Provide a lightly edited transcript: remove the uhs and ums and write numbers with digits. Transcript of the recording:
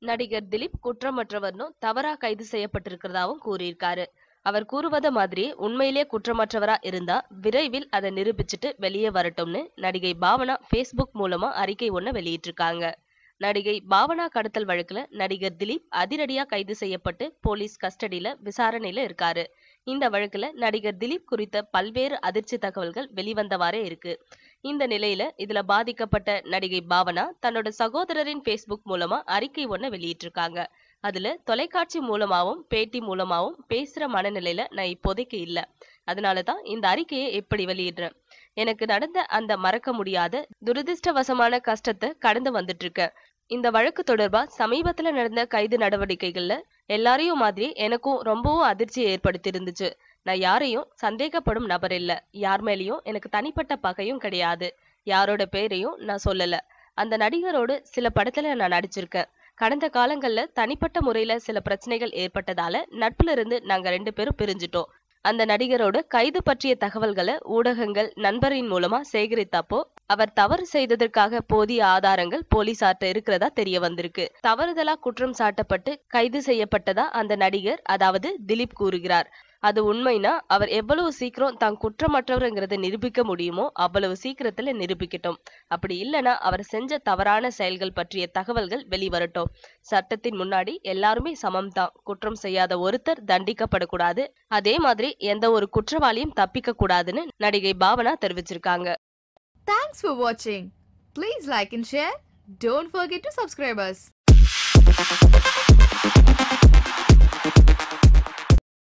நடிகர் திலீப் குற்றமற்றவர்னு தவறா கைது செய்யப்பட்டிருக்கிறதாவும் கூறியிருக்காரு. அவர் கூறுவத மாதிரி உண்மையிலே குற்றமற்றவரா இருந்தா விரைவில் அதை நிரூபிச்சுட்டு வெளியே வரட்டும்னு நடிகை பாவனா Facebook மூலமா அறிக்கை ஒண்ணு வெளியிட்டிருக்காங்க. நடிகை பாவனா கடத்தல் வழக்குல நடிகர் திலீப் அதிரடியா கைது செய்யப்பட்டு போலீஸ் கஸ்டடியில விசாரணையில இருக்காரு. இந்த வழக்குல நடிகர் திலீப் குறித்த பல்வேறு அதிர்ச்சி தகவல்கள் வெளிவந்தவாறே இருக்கு. இந்த நிலையில இதுல பாதிக்கப்பட்ட நடிகை பாவனா தன்னோட சகோதரரின் Facebook மூலமா அறிக்கை ஒண்ணு வெளியிட்டிருக்காங்க. அதுல தொலைக்காட்சி மூலமாவும் பேட்டி மூலமாவும் பேசுற மனநிலையில நான் இப்போதைக்கு இல்ல. அதனாலதான் இந்த அறிக்கையை எப்படி வெளியிடுறேன். எனக்கு நடந்த அந்த மறக்க முடியாத துரதிர்ஷ்டவசமான கஷ்டத்தை கடந்து வந்துட்டு இருக்கேன். இந்த வழக்கு தொடர்பா சமீபத்துல நடந்த கைது நடவடிக்கைகள்ல எல்லாரையும் மாதிரி எனக்கும் ரொம்பவும் அதிர்ச்சியை ஏற்படுத்தி இருந்துச்சு. நான் யாரையும் சந்தேகப்படும் நபர் இல்ல. யார் மேலேயும் எனக்கு தனிப்பட்ட பகையும் கிடையாது. யாரோட பேரையும் நான் சொல்லல. அந்த நடிகரோடு சில படத்துல நான் நடிச்சிருக்கேன். கடந்த காலங்கள்ல தனிப்பட்ட முறையில சில பிரச்சனைகள் ஏற்பட்டதால நட்புல இருந்து நாங்க 2 பேரும் பிரிஞ்சிட்டோம். அந்த நடிகரோட கைது பற்றிய தகவல்களை ஊடகங்கள் நண்பரின் மூலமா சேகரித்தப்போ அவர் தவறு செய்ததற்காக போதிய ஆதாரங்கள் போலீசார்ட்ட இருக்கிறதா தெரிய வந்திருக்கு. தவறுதலா குற்றம் சாட்டப்பட்டு கைது செய்யப்பட்டதா அந்த நடிகர் அதாவது திலீப் கூறுகிறார். அது உண்மைனா அவர் எவ்வளவு சீக்கிரம் தான் குற்றமற்றவர்ங்கிறத நிரூபிக்க முடியுமோ அவ்வளவு சீக்கிரத்துல நிரூபிக்கட்டும். அப்படி இல்லைன்னா அவர் செஞ்ச தவறான செயல்கள் பற்றிய தகவல்கள் வெளிவரட்டும். சட்டத்தின் முன்னாடி எல்லாருமே சமம்தான். குற்றம் செய்யாத ஒருத்தர் தண்டிக்கப்படக்கூடாது. அதே மாதிரி எந்த ஒரு குற்றவாளியும் தப்பிக்க கூடாதுன்னு நடிகை பாவனா தெரிவிச்சிருக்காங்க. Thanks for watching. Please like and share. Don't forget to subscribe us.